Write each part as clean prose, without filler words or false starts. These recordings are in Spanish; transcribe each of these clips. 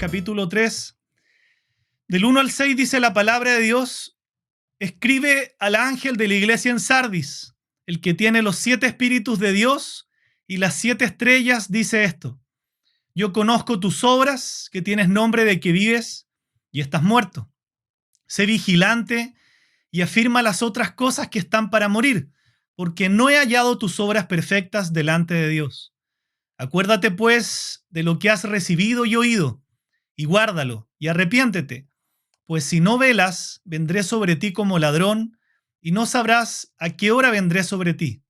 capítulo 3. Del 1 al 6 dice la palabra de Dios: escribe al ángel de la iglesia en Sardis, el que tiene los 7 espíritus de Dios y las 7 estrellas, dice esto: yo conozco tus obras, que tienes nombre de que vives y estás muerto. Sé vigilante y afirma las otras cosas que están para morir, porque no he hallado tus obras perfectas delante de Dios. Acuérdate pues de lo que has recibido y oído, y guárdalo, y arrepiéntete, pues si no velas, vendré sobre ti como ladrón, y no sabrás a qué hora vendré sobre ti.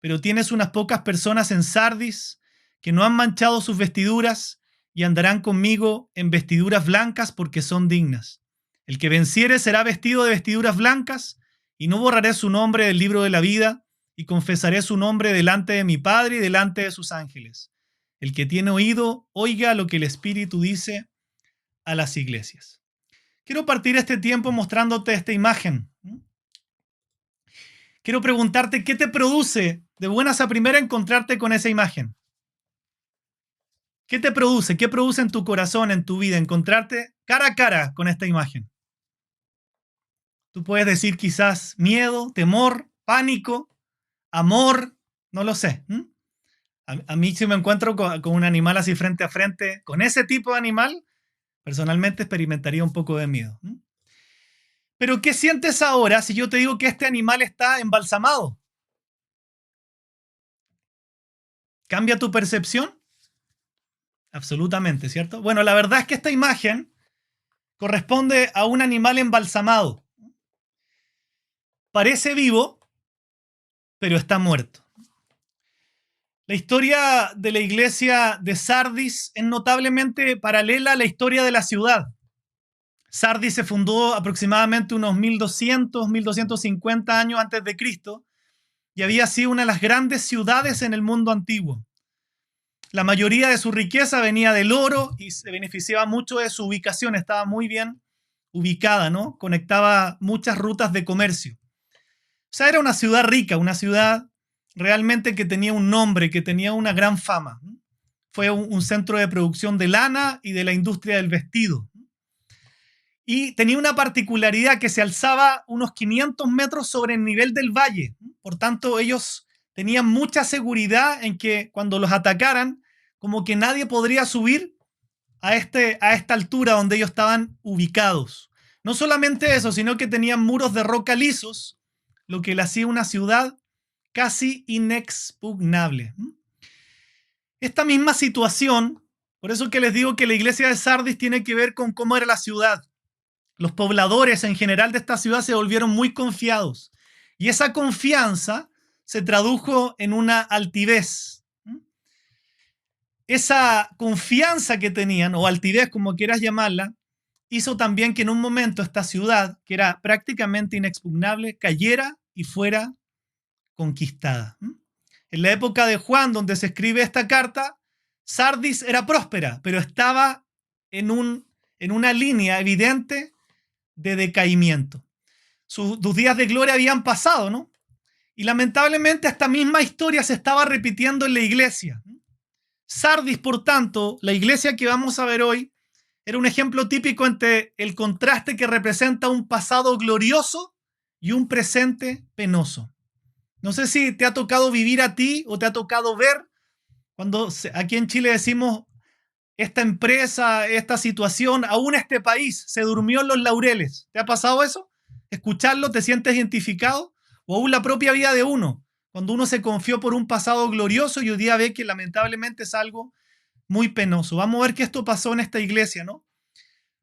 Pero tienes unas pocas personas en Sardis que no han manchado sus vestiduras, y andarán conmigo en vestiduras blancas porque son dignas. El que venciere será vestido de vestiduras blancas, y no borraré su nombre del libro de la vida, y confesaré su nombre delante de mi Padre y delante de sus ángeles. El que tiene oído, oiga lo que el Espíritu dice a las iglesias. Quiero partir este tiempo mostrándote esta imagen. Quiero preguntarte, ¿qué te produce de buenas a primera encontrarte con esa imagen? ¿Qué te produce? ¿Qué produce en tu corazón, en tu vida, encontrarte cara a cara con esta imagen? Tú puedes decir quizás miedo, temor, pánico, amor, no lo sé. A mí, si me encuentro con un animal así frente a frente, con ese tipo de animal, personalmente experimentaría un poco de miedo. Pero ¿qué sientes ahora si yo te digo que este animal está embalsamado? ¿Cambia tu percepción? Absolutamente, ¿cierto? Bueno, la verdad es que esta imagen corresponde a un animal embalsamado. Parece vivo, pero está muerto. La historia de la iglesia de Sardis es notablemente paralela a la historia de la ciudad. Sardis se fundó aproximadamente unos 1200, 1250 años antes de Cristo y había sido una de las grandes ciudades en el mundo antiguo. La mayoría de su riqueza venía del oro y se beneficiaba mucho de su ubicación, estaba muy bien ubicada, ¿no? Conectaba muchas rutas de comercio. O sea, era una ciudad rica, una ciudad realmente que tenía un nombre, que tenía una gran fama. Fue un centro de producción de lana y de la industria del vestido. Y tenía una particularidad que se alzaba unos 500 metros sobre el nivel del valle. Por tanto, ellos tenían mucha seguridad en que cuando los atacaran, como que nadie podría subir a esta altura donde ellos estaban ubicados. No solamente eso, sino que tenían muros de roca lisos, lo que le hacía una ciudad casi inexpugnable. Esta misma situación, por eso que les digo que la iglesia de Sardis tiene que ver con cómo era la ciudad. Los pobladores en general de esta ciudad se volvieron muy confiados. Y esa confianza se tradujo en una altivez. Esa confianza que tenían, o altivez como quieras llamarla, hizo también que en un momento esta ciudad, que era prácticamente inexpugnable, cayera y fuera conquistada. En la época de Juan, donde se escribe esta carta, Sardis era próspera, pero estaba en una línea evidente de decaimiento. Sus días de gloria habían pasado, ¿no? Y lamentablemente esta misma historia se estaba repitiendo en la iglesia. Sardis, por tanto, la iglesia que vamos a ver hoy, era un ejemplo típico entre el contraste que representa un pasado glorioso y un presente penoso. No sé si te ha tocado vivir a ti o te ha tocado ver cuando aquí en Chile decimos esta empresa, esta situación, aún este país se durmió en los laureles. ¿Te ha pasado eso? ¿Escucharlo te sientes identificado? O aún la propia vida de uno, cuando uno se confió por un pasado glorioso y hoy día ve que lamentablemente es algo muy penoso. Vamos a ver que esto pasó en esta iglesia, ¿no?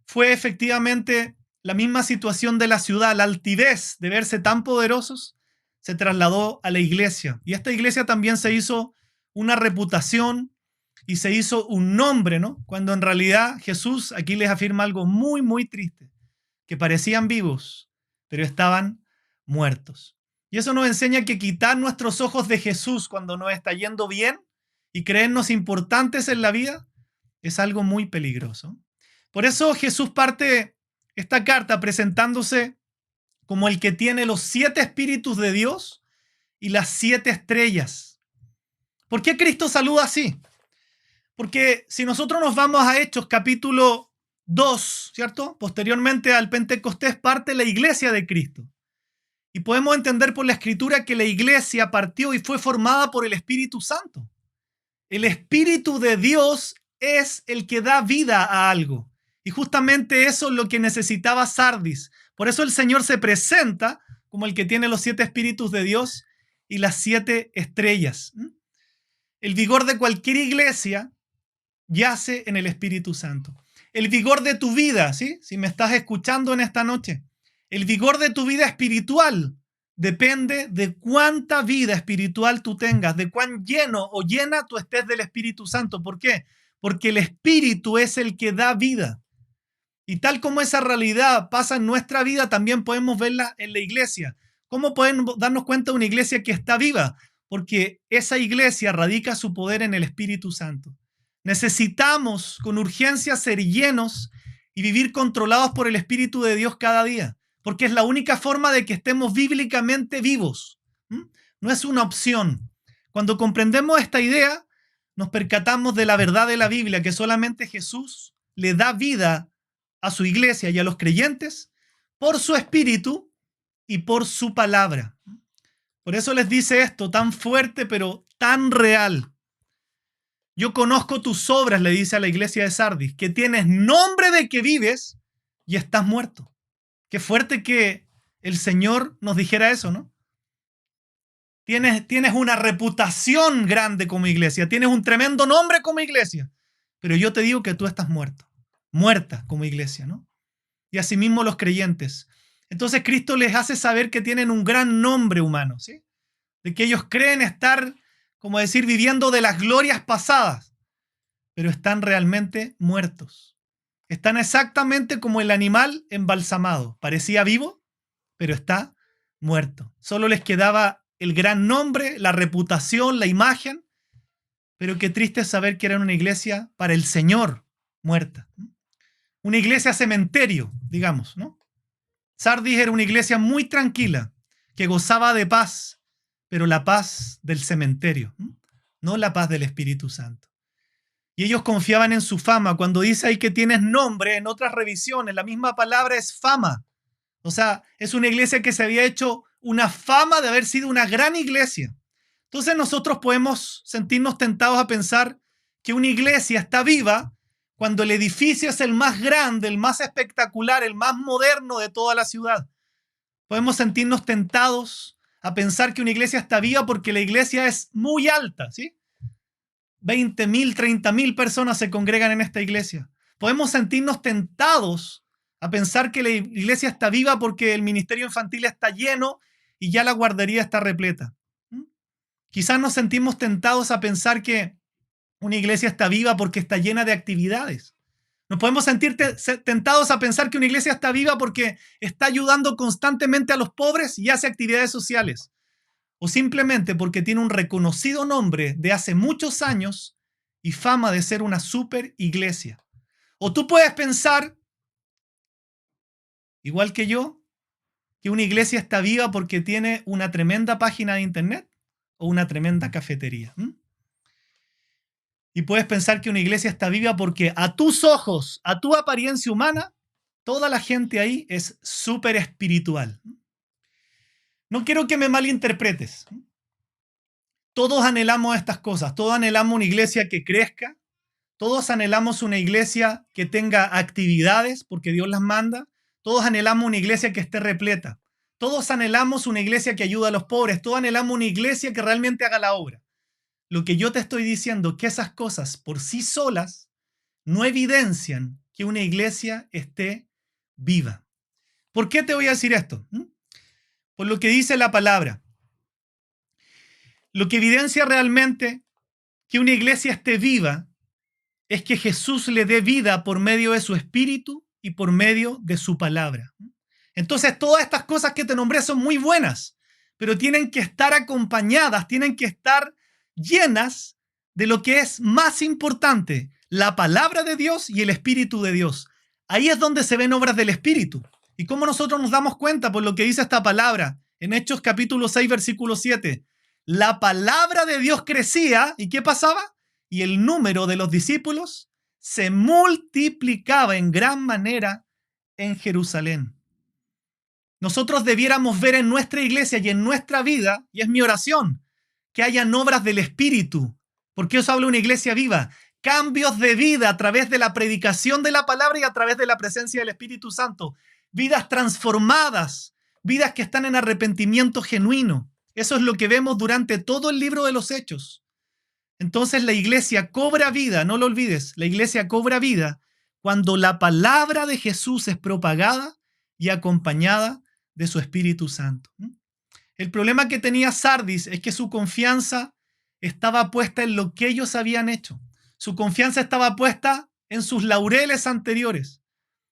Fue efectivamente la misma situación de la ciudad, la altivez de verse tan poderosos se trasladó a la iglesia. Y esta iglesia también se hizo una reputación y se hizo un nombre, ¿no? Cuando en realidad Jesús aquí les afirma algo muy, muy triste, que parecían vivos, pero estaban muertos. Y eso nos enseña que quitar nuestros ojos de Jesús cuando nos está yendo bien y creernos importantes en la vida es algo muy peligroso. Por eso Jesús parte esta carta presentándose como el que tiene los 7 espíritus de Dios y las 7 estrellas. ¿Por qué Cristo saluda así? Porque si nosotros nos vamos a Hechos capítulo 2, ¿cierto? Posteriormente al Pentecostés parte la iglesia de Cristo. Y podemos entender por la Escritura que la iglesia partió y fue formada por el Espíritu Santo. El Espíritu de Dios es el que da vida a algo. Y justamente eso es lo que necesitaba Sardis. Por eso el Señor se presenta como el que tiene los 7 espíritus de Dios y las 7 estrellas. El vigor de cualquier iglesia yace en el Espíritu Santo. El vigor de tu vida, ¿sí? Si me estás escuchando en esta noche, el vigor de tu vida espiritual depende de cuánta vida espiritual tú tengas, de cuán lleno o llena tú estés del Espíritu Santo. ¿Por qué? Porque el Espíritu es el que da vida. Y tal como esa realidad pasa en nuestra vida, también podemos verla en la iglesia. ¿Cómo podemos darnos cuenta de una iglesia que está viva? Porque esa iglesia radica su poder en el Espíritu Santo. Necesitamos con urgencia ser llenos y vivir controlados por el Espíritu de Dios cada día, porque es la única forma de que estemos bíblicamente vivos. No es una opción. Cuando comprendemos esta idea, nos percatamos de la verdad de la Biblia, que solamente Jesús le da vida a su iglesia y a los creyentes por su Espíritu y por su palabra. Por eso les dice esto tan fuerte, pero tan real. Yo conozco tus obras, le dice a la iglesia de Sardis, que tienes nombre de que vives y estás muerto. Qué fuerte que el Señor nos dijera eso, ¿no? Tienes una reputación grande como iglesia, tienes un tremendo nombre como iglesia, pero yo te digo que tú estás muerto, muerta como iglesia, ¿no? Y asimismo los creyentes. Entonces Cristo les hace saber que tienen un gran nombre humano, ¿sí? De que ellos creen estar, como decir, viviendo de las glorias pasadas, pero están realmente muertos. Están exactamente como el animal embalsamado. Parecía vivo, pero está muerto. Solo les quedaba el gran nombre, la reputación, la imagen, pero qué triste saber que era una iglesia para el Señor muerta. Una iglesia cementerio, digamos, ¿no? Sardis era una iglesia muy tranquila, que gozaba de paz, pero la paz del cementerio, no la paz del Espíritu Santo. Y ellos confiaban en su fama. Cuando dice ahí que tienes nombre, en otras revisiones, la misma palabra es fama. O sea, es una iglesia que se había hecho una fama de haber sido una gran iglesia. Entonces nosotros podemos sentirnos tentados a pensar que una iglesia está viva cuando el edificio es el más grande, el más espectacular, el más moderno de toda la ciudad. Podemos sentirnos tentados a pensar que una iglesia está viva porque la iglesia es muy alta, ¿sí? 20.000, 30.000 personas se congregan en esta iglesia. Podemos sentirnos tentados a pensar que la iglesia está viva porque el ministerio infantil está lleno y ya la guardería está repleta. Quizás nos sentimos tentados a pensar que una iglesia está viva porque está llena de actividades. Nos podemos sentir tentados a pensar que una iglesia está viva porque está ayudando constantemente a los pobres y hace actividades sociales. O simplemente porque tiene un reconocido nombre de hace muchos años y fama de ser una super iglesia. O tú puedes pensar, igual que yo, que una iglesia está viva porque tiene una tremenda página de internet o una tremenda cafetería. Y puedes pensar que una iglesia está viva porque a tus ojos, a tu apariencia humana, toda la gente ahí es súper espiritual. No quiero que me malinterpretes. Todos anhelamos estas cosas. Todos anhelamos una iglesia que crezca. Todos anhelamos una iglesia que tenga actividades porque Dios las manda. Todos anhelamos una iglesia que esté repleta. Todos anhelamos una iglesia que ayude a los pobres. Todos anhelamos una iglesia que realmente haga la obra. Lo que yo te estoy diciendo es que esas cosas por sí solas no evidencian que una iglesia esté viva. ¿Por qué te voy a decir esto? Por lo que dice la palabra. Lo que evidencia realmente que una iglesia esté viva es que Jesús le dé vida por medio de su espíritu y por medio de su palabra. Entonces todas estas cosas que te nombré son muy buenas, pero tienen que estar acompañadas, tienen que estar llenas de lo que es más importante, la palabra de Dios y el Espíritu de Dios. Ahí es donde se ven obras del Espíritu. ¿Y cómo nosotros nos damos cuenta? Por lo que dice esta palabra en Hechos capítulo 6, versículo 7. La palabra de Dios crecía, ¿y qué pasaba? y el número de los discípulos se multiplicaba en gran manera en Jerusalén. Nosotros debiéramos ver en nuestra iglesia y en nuestra vida, y es mi oración, que hayan obras del Espíritu, porque eso habla una iglesia viva, cambios de vida a través de la predicación de la palabra y a través de la presencia del Espíritu Santo, vidas transformadas, vidas que están en arrepentimiento genuino. Eso es lo que vemos durante todo el libro de los Hechos. Entonces la iglesia cobra vida, no lo olvides, la iglesia cobra vida cuando la palabra de Jesús es propagada y acompañada de su Espíritu Santo. El problema que tenía Sardis es que su confianza estaba puesta en lo que ellos habían hecho. Su confianza estaba puesta en sus laureles anteriores.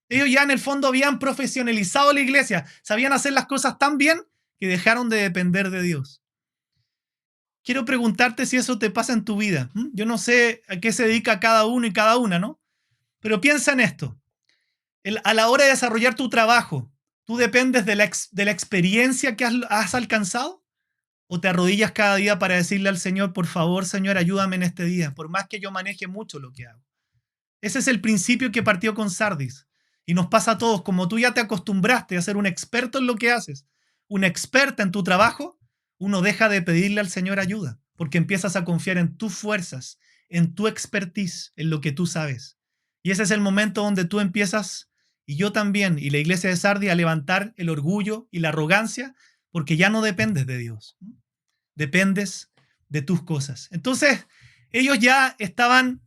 Ellos ya en el fondo habían profesionalizado la iglesia, sabían hacer las cosas tan bien que dejaron de depender de Dios. Quiero preguntarte si eso te pasa en tu vida. Yo no sé a qué se dedica cada uno y cada una, ¿no? Pero piensa en esto. A la hora de desarrollar tu trabajo, ¿tú dependes de la experiencia que has alcanzado? ¿O te arrodillas cada día para decirle al Señor, por favor, Señor, ayúdame en este día, por más que yo maneje mucho lo que hago? Ese es el principio que partió con Sardis. Y nos pasa a todos, como tú ya te acostumbraste a ser un experto en lo que haces, una experta en tu trabajo, uno deja de pedirle al Señor ayuda, porque empiezas a confiar en tus fuerzas, en tu expertise, en lo que tú sabes. Y ese es el momento donde tú empiezas, y yo también, y la iglesia de Sardis, a levantar el orgullo y la arrogancia, porque ya no dependes de Dios. Dependes de tus cosas. Entonces, ellos ya estaban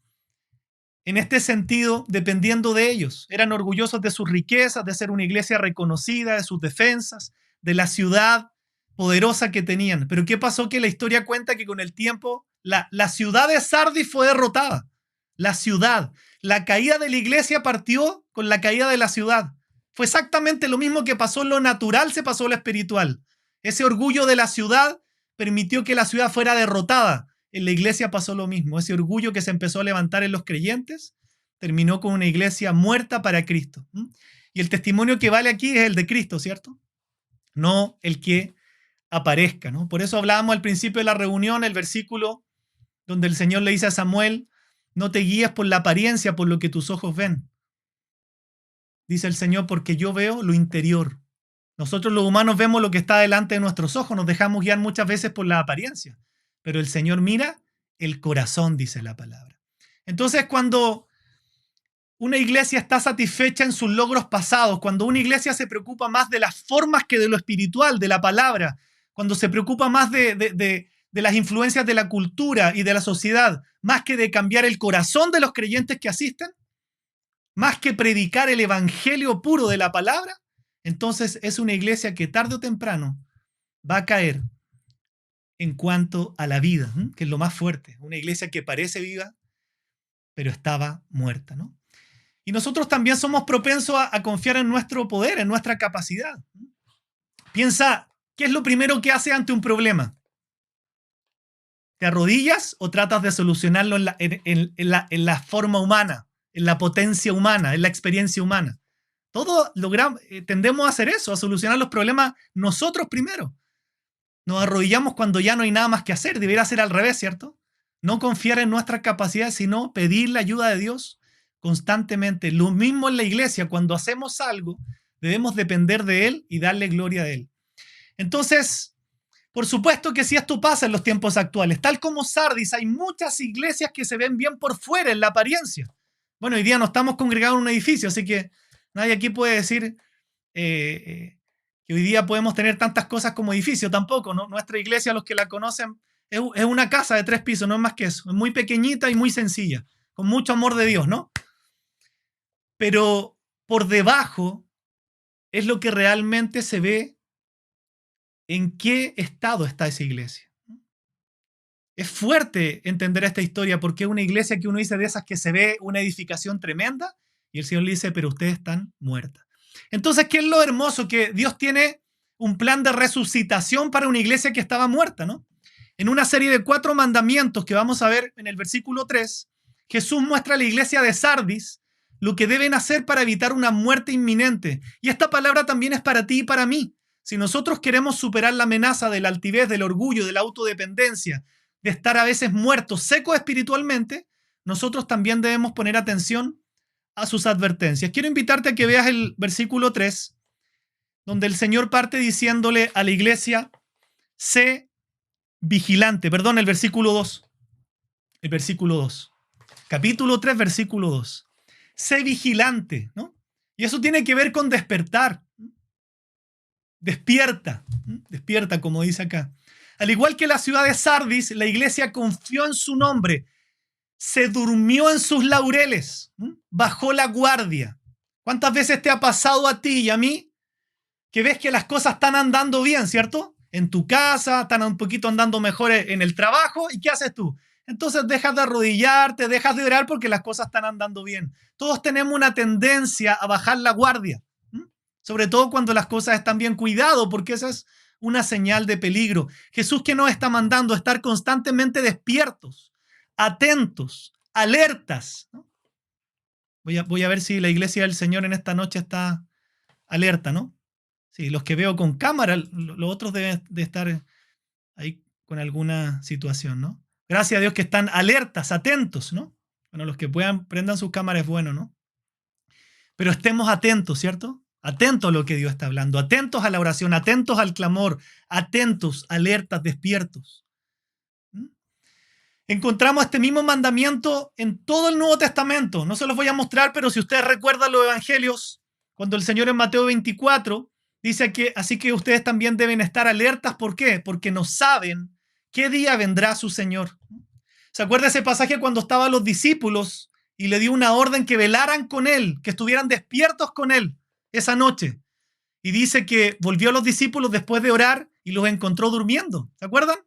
en este sentido dependiendo de ellos. Eran orgullosos de sus riquezas, de ser una iglesia reconocida, de sus defensas, de la ciudad poderosa que tenían. Pero ¿qué pasó? Que la historia cuenta que con el tiempo la ciudad de Sardis fue derrotada. La ciudad. La caída de la iglesia partió con la caída de la ciudad. Fue exactamente lo mismo que pasó en lo natural, se pasó en lo espiritual. Ese orgullo de la ciudad permitió que la ciudad fuera derrotada. En la iglesia pasó lo mismo. Ese orgullo que se empezó a levantar en los creyentes terminó con una iglesia muerta para Cristo. Y el testimonio que vale aquí es el de Cristo, ¿cierto? No el que aparezca, ¿no? Por eso hablábamos al principio de la reunión, el versículo donde el Señor le dice a Samuel, no te guíes por la apariencia, por lo que tus ojos ven. Dice el Señor, porque yo veo lo interior. Nosotros los humanos vemos lo que está delante de nuestros ojos, nos dejamos guiar muchas veces por la apariencia, pero el Señor mira el corazón, dice la palabra. Entonces, cuando una iglesia está satisfecha en sus logros pasados, cuando una iglesia se preocupa más de las formas que de lo espiritual, de la palabra, cuando se preocupa más de las influencias de la cultura y de la sociedad, más que de cambiar el corazón de los creyentes que asisten, más que predicar el evangelio puro de la palabra, entonces es una iglesia que tarde o temprano va a caer en cuanto a la vida, que es lo más fuerte. Una iglesia que parece viva, pero estaba muerta, ¿no? Y nosotros también somos propensos a confiar en nuestro poder, en nuestra capacidad. Piensa, ¿qué es lo primero que haces ante un problema? ¿Te arrodillas o tratas de solucionarlo en la forma humana, en la potencia humana, en la experiencia humana? Todos tendemos a hacer eso, a solucionar los problemas nosotros primero. Nos arrodillamos cuando ya no hay nada más que hacer. Debería ser al revés, ¿cierto? No confiar en nuestras capacidades, sino pedir la ayuda de Dios constantemente. Lo mismo en la iglesia, cuando hacemos algo, debemos depender de Él y darle gloria a Él. Entonces, por supuesto que si esto pasa en los tiempos actuales, tal como Sardis, hay muchas iglesias que se ven bien por fuera, en la apariencia. Bueno, hoy día no estamos congregados en un edificio, así que nadie aquí puede decir que hoy día podemos tener tantas cosas como edificio, tampoco, ¿no? Nuestra iglesia, los que la conocen, es una casa de 3 pisos, no es más que eso. Es muy pequeñita y muy sencilla, con mucho amor de Dios, ¿no? Pero por debajo es lo que realmente se ve en qué estado está esa iglesia. Es fuerte entender esta historia porque es una iglesia que uno dice de esas que se ve una edificación tremenda y el Señor le dice, pero ustedes están muertas. Entonces, ¿qué es lo hermoso? Que Dios tiene un plan de resucitación para una iglesia que estaba muerta, ¿no? En una serie de 4 mandamientos que vamos a ver en el versículo 3, Jesús muestra a la iglesia de Sardis lo que deben hacer para evitar una muerte inminente. Y esta palabra también es para ti y para mí. Si nosotros queremos superar la amenaza de la altivez, del orgullo, de la autodependencia, de estar a veces muertos, secos espiritualmente, nosotros también debemos poner atención a sus advertencias. Quiero invitarte a que veas el versículo 3, donde el Señor parte diciéndole a la iglesia, sé vigilante. Perdón, el versículo 2. El versículo 2. Capítulo 3, versículo 2. Sé vigilante, ¿no? Y eso tiene que ver con despertar. Despierta, despierta, como dice acá. Al igual que la ciudad de Sardis, la iglesia confió en su nombre, se durmió en sus laureles, bajó la guardia. ¿Cuántas veces te ha pasado a ti y a mí que ves que las cosas están andando bien, ¿cierto? En tu casa, están un poquito andando mejor en el trabajo, ¿y qué haces tú? Entonces dejas de arrodillarte, dejas de orar porque las cosas están andando bien. Todos tenemos una tendencia a bajar la guardia, sobre todo cuando las cosas están bien. Cuidado, porque esa es una señal de peligro. Jesús, que nos está mandando a estar constantemente despiertos, atentos, alertas, ¿no? Voy a ver si la iglesia del Señor en esta noche está alerta, ¿no? Sí, los que veo con cámara, los otros deben de estar ahí con alguna situación, ¿no? Gracias a Dios que están alertas, atentos, ¿no? Bueno, los que puedan, prendan sus cámaras es bueno, ¿no? Pero estemos atentos, ¿cierto? Atentos a lo que Dios está hablando, atentos a la oración, atentos al clamor, atentos, alertas, despiertos. Encontramos este mismo mandamiento en todo el Nuevo Testamento. No se los voy a mostrar, pero si ustedes recuerdan los evangelios, cuando el Señor en Mateo 24 dice que así que ustedes también deben estar alertas. ¿Por qué? Porque no saben qué día vendrá su Señor. ¿Se acuerda ese pasaje cuando estaban los discípulos y le dio una orden que velaran con él, que estuvieran despiertos con él esa noche? Y dice que volvió a los discípulos después de orar y los encontró durmiendo. ¿Se acuerdan?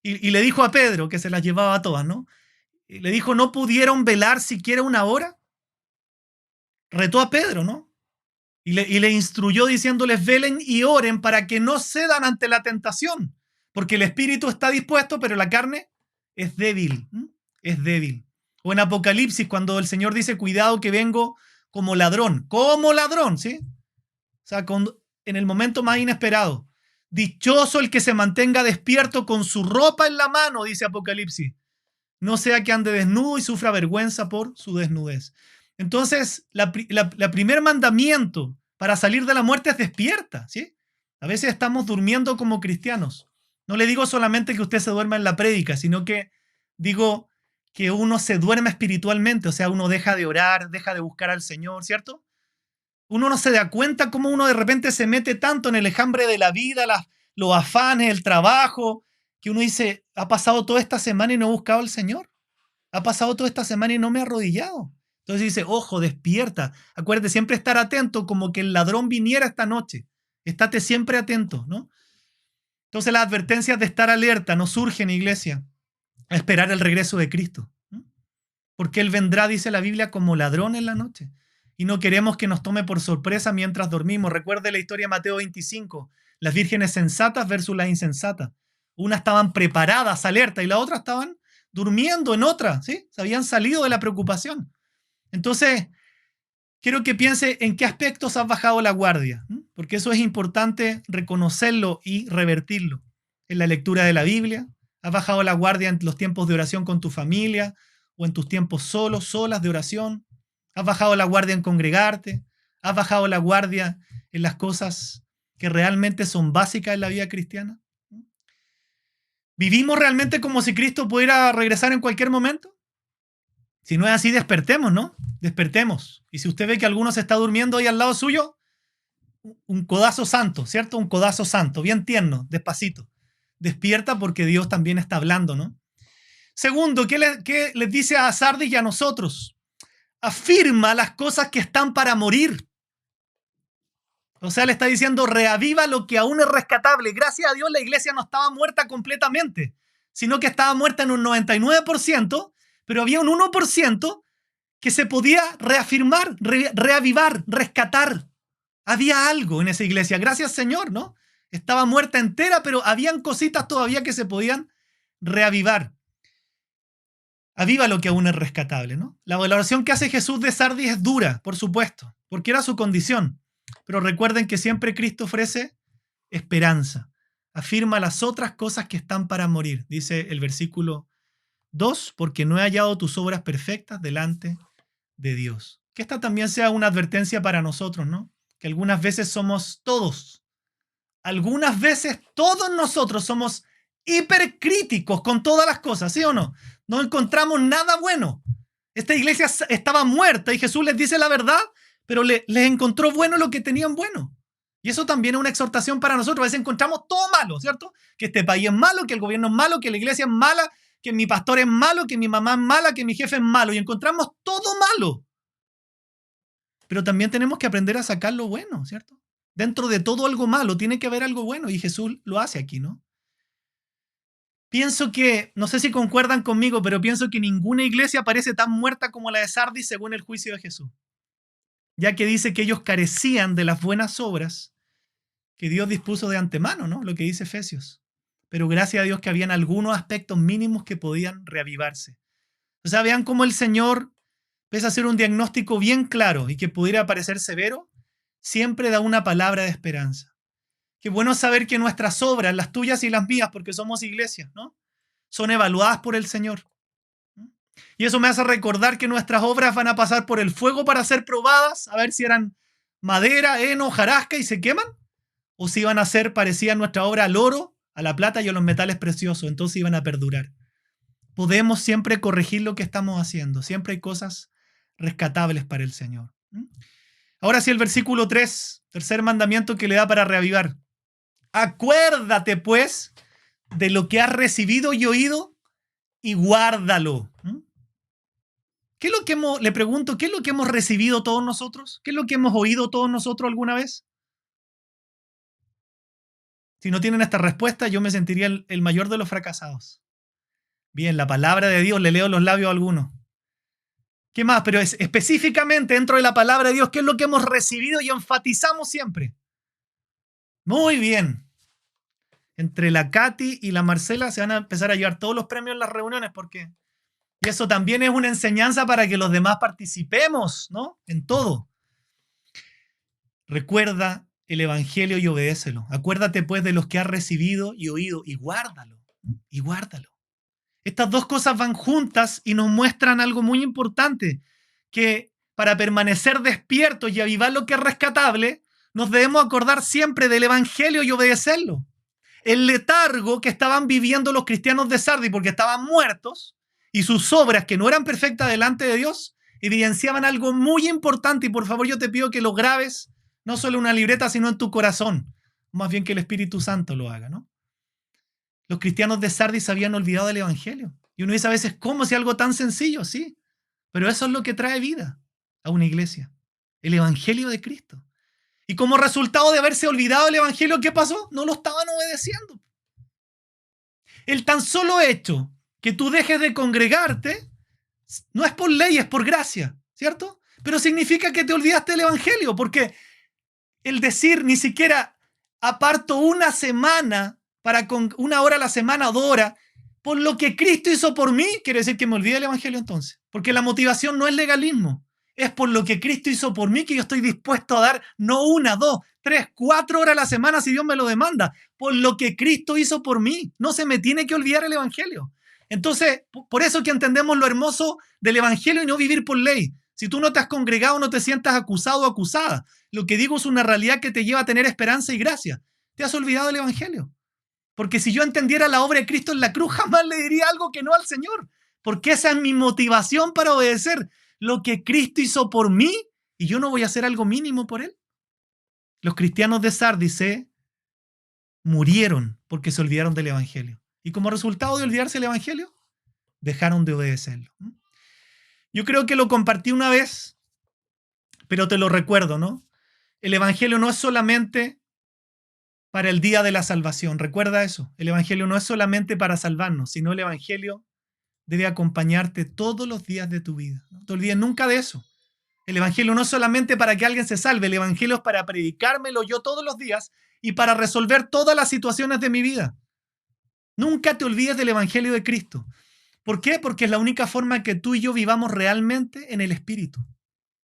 Y le dijo a Pedro, que se las llevaba a todas, ¿no? Y le dijo, ¿no pudieron velar siquiera una hora? Retó a Pedro, ¿no? Y le instruyó diciéndoles, velen y oren para que no cedan ante la tentación, porque el espíritu está dispuesto, pero la carne es débil, es débil. O en Apocalipsis, cuando el Señor dice, cuidado que vengo como ladrón, ¿sí? O sea, en el momento más inesperado. Dichoso el que se mantenga despierto con su ropa en la mano, dice Apocalipsis. No sea que ande desnudo y sufra vergüenza por su desnudez. Entonces, la primer mandamiento para salir de la muerte es despierta, ¿sí? A veces estamos durmiendo como cristianos. No le digo solamente que usted se duerma en la prédica, sino que digo que uno se duerma espiritualmente, o sea, uno deja de orar, deja de buscar al Señor, ¿cierto? Uno no se da cuenta cómo uno de repente se mete tanto en el enjambre de la vida, los afanes, el trabajo, que uno dice, ha pasado toda esta semana y no he buscado al Señor. Ha pasado toda esta semana y no me he arrodillado. Entonces dice, ojo, despierta. Acuérdate, siempre estar atento como que el ladrón viniera esta noche. Estate siempre atento, ¿no? Entonces las advertencias de estar alerta nos surgen, iglesia, a esperar el regreso de Cristo. Porque Él vendrá, dice la Biblia, como ladrón en la noche. Y no queremos que nos tome por sorpresa mientras dormimos. Recuerde la historia de Mateo 25, las vírgenes sensatas versus las insensatas. Unas estaban preparadas, alerta, y las otras estaban durmiendo en otra, ¿sí? Se habían salido de la preocupación. Entonces, quiero que piense en qué aspectos has bajado la guardia, porque eso es importante reconocerlo y revertirlo. En la lectura de la Biblia, has bajado la guardia en los tiempos de oración con tu familia o en tus tiempos solas de oración. Has bajado la guardia en congregarte, has bajado la guardia en las cosas que realmente son básicas en la vida cristiana. ¿Vivimos realmente como si Cristo pudiera regresar en cualquier momento? Si no es así, despertemos, ¿no? Despertemos. Y si usted ve que alguno se está durmiendo ahí al lado suyo, un codazo santo, ¿cierto? Un codazo santo, bien tierno, despacito. Despierta porque Dios también está hablando, ¿no? Segundo, ¿qué les dice a Sardis y a nosotros? Afirma las cosas que están para morir. O sea, le está diciendo, reaviva lo que aún es rescatable. Gracias a Dios la iglesia no estaba muerta completamente, sino que estaba muerta en un 99%, pero había un 1% que se podía reafirmar, reavivar, rescatar. Había algo en esa iglesia, gracias Señor, ¿no? Estaba muerta entera, pero habían cositas todavía que se podían reavivar. Aviva lo que aún es rescatable, ¿no? La valoración que hace Jesús de Sardis es dura, por supuesto, porque era su condición. Pero recuerden que siempre Cristo ofrece esperanza. afirma las otras cosas que están para morir. Dice el versículo 2, porque no he hallado tus obras perfectas delante de Dios. Que esta también sea una advertencia para nosotros, ¿no? Que algunas veces somos todos, algunas veces todos nosotros somos hipercríticos con todas las cosas, ¿sí o no? No encontramos nada bueno. Esta iglesia estaba muerta y Jesús les dice la verdad, pero les encontró bueno lo que tenían bueno. Y eso también es una exhortación para nosotros. A veces encontramos todo malo, ¿cierto? Que este país es malo, que el gobierno es malo, que la iglesia es mala, que mi pastor es malo, que mi mamá es mala, que mi jefe es malo. Y encontramos todo malo. Pero también tenemos que aprender a sacar lo bueno, ¿cierto? Dentro de todo algo malo tiene que haber algo bueno y Jesús lo hace aquí, ¿no? Pienso que, no sé si concuerdan conmigo, pero pienso que ninguna iglesia parece tan muerta como la de Sardis según el juicio de Jesús. Ya que dice que ellos carecían de las buenas obras que Dios dispuso de antemano, ¿no? Lo que dice Efesios. Pero gracias a Dios que habían algunos aspectos mínimos que podían reavivarse. O sea, vean cómo el Señor, pese a hacer un diagnóstico bien claro y que pudiera parecer severo, siempre da una palabra de esperanza. Qué bueno saber que nuestras obras, las tuyas y las mías, porque somos iglesias, ¿no? Son evaluadas por el Señor. Y eso me hace recordar que nuestras obras van a pasar por el fuego para ser probadas, a ver si eran madera, heno, hojarasca y se queman, o si iban a ser parecían nuestra obra al oro, a la plata y a los metales preciosos, entonces iban a perdurar. Podemos siempre corregir lo que estamos haciendo, siempre hay cosas rescatables para el Señor. Ahora sí, el versículo 3, tercer mandamiento que le da para reavivar. Acuérdate, pues, de lo que has recibido y oído y guárdalo. ¿Qué es lo que le pregunto, ¿qué es lo que hemos recibido todos nosotros? ¿Qué es lo que hemos oído todos nosotros alguna vez? Si no tienen esta respuesta, yo me sentiría el mayor de los fracasados. Bien, la palabra de Dios, le leo los labios a algunos. ¿Qué más? Pero específicamente dentro de la palabra de Dios, ¿qué es lo que hemos recibido y enfatizamos siempre? Muy bien. Entre la Katy y la Marcela se van a empezar a llevar todos los premios en las reuniones porque... Y eso también es una enseñanza para que los demás participemos, ¿no? En todo. Recuerda el Evangelio y obedécelo. Acuérdate pues de los que has recibido y oído y guárdalo. Y guárdalo. Estas dos cosas van juntas y nos muestran algo muy importante, que para permanecer despiertos y avivar lo que es rescatable, nos debemos acordar siempre del Evangelio y obedecerlo. El letargo que estaban viviendo los cristianos de Sardis porque estaban muertos y sus obras que no eran perfectas delante de Dios evidenciaban algo muy importante y por favor yo te pido que lo grabes no solo en una libreta sino en tu corazón, más bien que el Espíritu Santo lo haga, ¿no? Los cristianos de Sardis se habían olvidado del Evangelio. Y uno dice a veces, ¿cómo si algo tan sencillo? Sí, pero eso es lo que trae vida a una iglesia, el Evangelio de Cristo. Y como resultado de haberse olvidado del Evangelio, ¿qué pasó? No lo estaban obedeciendo. El tan solo hecho que tú dejes de congregarte no es por ley, es por gracia, ¿cierto? Pero significa que te olvidaste del Evangelio, porque el decir ni siquiera aparto una semana para con una hora a la semana o 2 horas, por lo que Cristo hizo por mí, quiere decir que me olvidé del Evangelio entonces. Porque la motivación no es legalismo, es por lo que Cristo hizo por mí que yo estoy dispuesto a dar no 1, 2, 3, 4 horas a la semana si Dios me lo demanda. Por lo que Cristo hizo por mí. No se me tiene que olvidar el Evangelio. Entonces, por eso que entendemos lo hermoso del Evangelio y no vivir por ley. Si tú no te has congregado, no te sientas acusado o acusada. Lo que digo es una realidad que te lleva a tener esperanza y gracia. Te has olvidado del Evangelio. Porque si yo entendiera la obra de Cristo en la cruz, jamás le diría algo que no al Señor. Porque esa es mi motivación para obedecer. Lo que Cristo hizo por mí y yo no voy a hacer algo mínimo por Él. Los cristianos de Sardis se murieron porque se olvidaron del Evangelio. Y como resultado de olvidarse del Evangelio, dejaron de obedecerlo. Yo creo que lo compartí una vez, pero te lo recuerdo, ¿no? El Evangelio no es solamente para el día de la salvación. Recuerda eso. El Evangelio no es solamente para salvarnos, sino el Evangelio debe acompañarte todos los días de tu vida. No te olvides nunca de eso. El Evangelio no es solamente para que alguien se salve, el Evangelio es para predicármelo yo todos los días y para resolver todas las situaciones de mi vida. Nunca te olvides del Evangelio de Cristo. ¿Por qué? Porque es la única forma que tú y yo vivamos realmente en el Espíritu,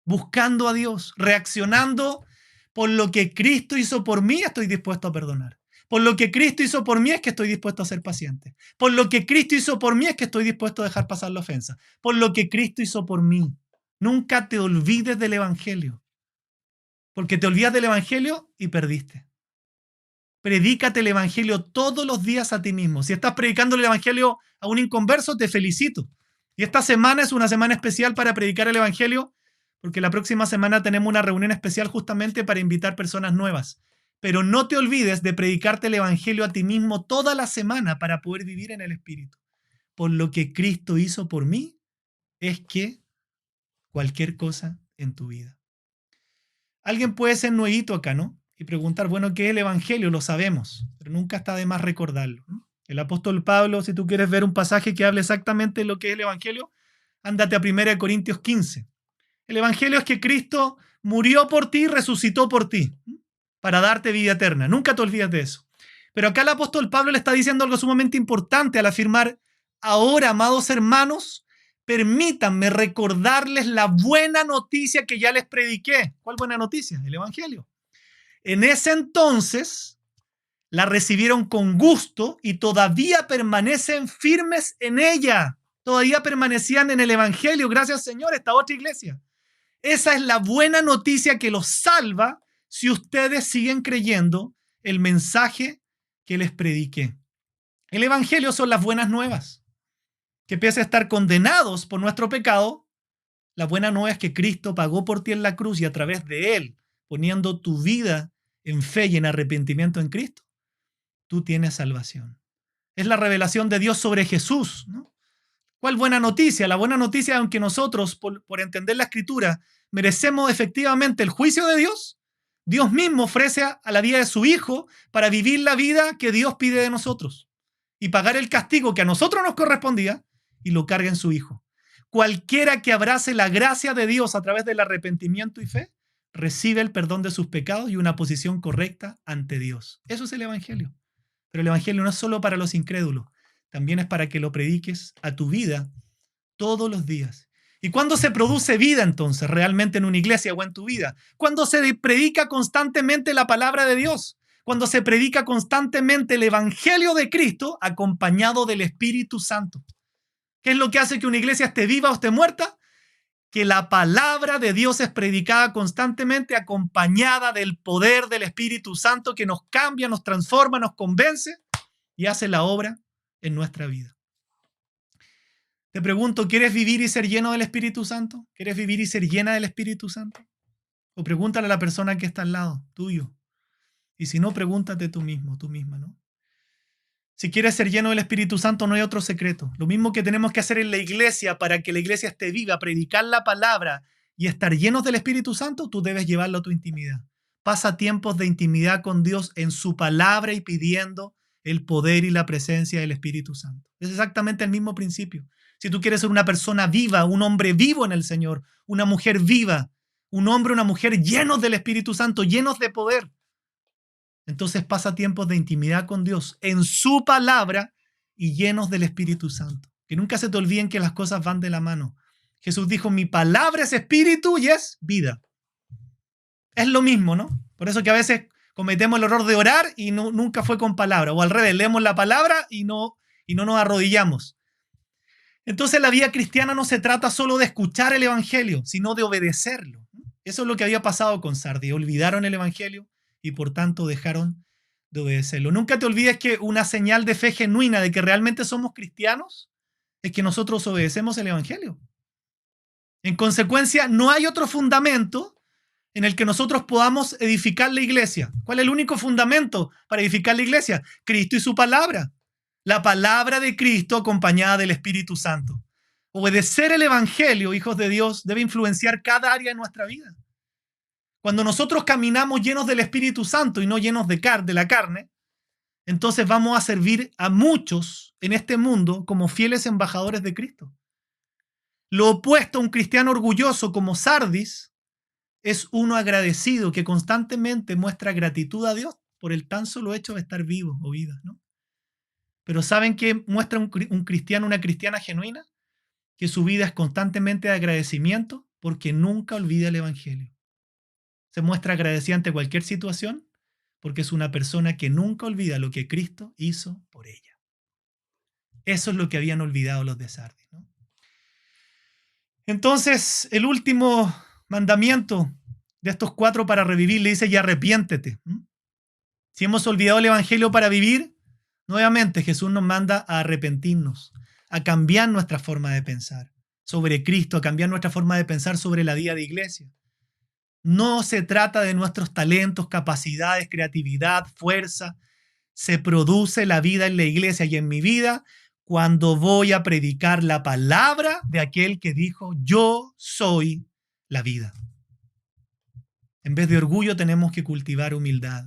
buscando a Dios, reaccionando por lo que Cristo hizo por mí, estoy dispuesto a perdonar. Por lo que Cristo hizo por mí es que estoy dispuesto a ser paciente. Por lo que Cristo hizo por mí es que estoy dispuesto a dejar pasar la ofensa. Por lo que Cristo hizo por mí. Nunca te olvides del Evangelio. Porque te olvidas del Evangelio y perdiste. Predícate el Evangelio todos los días a ti mismo. Si estás predicando el Evangelio a un inconverso, te felicito. Y esta semana es una semana especial para predicar el Evangelio, porque la próxima semana tenemos una reunión especial justamente para invitar personas nuevas. Pero no te olvides de predicarte el Evangelio a ti mismo toda la semana para poder vivir en el Espíritu. Por lo que Cristo hizo por mí, es que cualquier cosa en tu vida. Alguien puede ser nuevito acá, ¿no? Y preguntar, bueno, ¿qué es el Evangelio? Lo sabemos, pero nunca está de más recordarlo, ¿no? El apóstol Pablo, si tú quieres ver un pasaje que hable exactamente de lo que es el Evangelio, ándate a 1 Corintios 15. El Evangelio es que Cristo murió por ti y resucitó por ti, para darte vida eterna. Nunca te olvides de eso. Pero acá el apóstol Pablo le está diciendo algo sumamente importante al afirmar, ahora, amados hermanos, permítanme recordarles la buena noticia que ya les prediqué. ¿Cuál buena noticia? El Evangelio. En ese entonces la recibieron con gusto y todavía permanecen firmes en ella. Todavía permanecían en el Evangelio, gracias Señor, esta otra iglesia. Esa es la buena noticia que los salva si ustedes siguen creyendo el mensaje que les prediqué. El Evangelio son las buenas nuevas. Que pese a estar condenados por nuestro pecado, la buena nueva es que Cristo pagó por ti en la cruz y a través de Él, poniendo tu vida en fe y en arrepentimiento en Cristo, tú tienes salvación. Es la revelación de Dios sobre Jesús, ¿no? ¿Cuál buena noticia? La buena noticia, aunque nosotros, por entender la Escritura, merecemos efectivamente el juicio de Dios, Dios mismo ofrece a la vida de su Hijo para vivir la vida que Dios pide de nosotros y pagar el castigo que a nosotros nos correspondía y lo carga en su Hijo. Cualquiera que abrace la gracia de Dios a través del arrepentimiento y fe, recibe el perdón de sus pecados y una posición correcta ante Dios. Eso es el Evangelio. Pero el Evangelio no es solo para los incrédulos, también es para que lo prediques a tu vida todos los días. ¿Y cuándo se produce vida entonces realmente en una iglesia o en tu vida? Cuando se predica constantemente la palabra de Dios, cuando se predica constantemente el Evangelio de Cristo acompañado del Espíritu Santo. ¿Qué es lo que hace que una iglesia esté viva o esté muerta? Que la palabra de Dios es predicada constantemente acompañada del poder del Espíritu Santo que nos cambia, nos transforma, nos convence y hace la obra en nuestra vida. Te pregunto, ¿quieres vivir y ser lleno del Espíritu Santo? ¿Quieres vivir y ser llena del Espíritu Santo? O pregúntale a la persona que está al lado, tuyo. Y si no, pregúntate tú mismo, tú misma, ¿no? Si quieres ser lleno del Espíritu Santo, no hay otro secreto. Lo mismo que tenemos que hacer en la iglesia para que la iglesia esté viva, predicar la palabra y estar llenos del Espíritu Santo, tú debes llevarlo a tu intimidad. Pasa tiempos de intimidad con Dios en su palabra y pidiendo el poder y la presencia del Espíritu Santo. Es exactamente el mismo principio. Si tú quieres ser una persona viva, un hombre vivo en el Señor, una mujer viva, un hombre, una mujer llenos del Espíritu Santo, llenos de poder, entonces pasa tiempos de intimidad con Dios en su palabra y llenos del Espíritu Santo. Que nunca se te olviden que las cosas van de la mano. Jesús dijo, mi palabra es espíritu y es vida. Es lo mismo, ¿no? Por eso que a veces cometemos el error de orar y nunca fue con palabra. O al revés, leemos la palabra y no nos arrodillamos. Entonces la vida cristiana no se trata solo de escuchar el Evangelio, sino de obedecerlo. Eso es lo que había pasado con Sardis. Olvidaron el Evangelio y por tanto dejaron de obedecerlo. Nunca te olvides que una señal de fe genuina de que realmente somos cristianos es que nosotros obedecemos el Evangelio. En consecuencia, no hay otro fundamento en el que nosotros podamos edificar la iglesia. ¿Cuál es el único fundamento para edificar la iglesia? Cristo y su palabra. La palabra de Cristo acompañada del Espíritu Santo. Obedecer el Evangelio, hijos de Dios, debe influenciar cada área de nuestra vida. Cuando nosotros caminamos llenos del Espíritu Santo y no llenos de la carne, entonces vamos a servir a muchos en este mundo como fieles embajadores de Cristo. Lo opuesto a un cristiano orgulloso como Sardis es uno agradecido que constantemente muestra gratitud a Dios por el tan solo hecho de estar vivo o viva, ¿no? Pero ¿saben qué muestra un cristiano, una cristiana genuina? Que su vida es constantemente de agradecimiento porque nunca olvida el Evangelio. Se muestra agradecida ante cualquier situación porque es una persona que nunca olvida lo que Cristo hizo por ella. Eso es lo que habían olvidado los de Sardis, ¿no? Entonces, el último mandamiento de estos 4 para revivir le dice: y arrepiéntete. Si hemos olvidado el evangelio para vivir, nuevamente Jesús nos manda a arrepentirnos, a cambiar nuestra forma de pensar sobre Cristo, a cambiar nuestra forma de pensar sobre la vida de iglesia. No se trata de nuestros talentos, capacidades, creatividad, fuerza. Se produce la vida en la iglesia y en mi vida cuando voy a predicar la palabra de aquel que dijo: yo soy la vida. En vez de orgullo tenemos que cultivar humildad.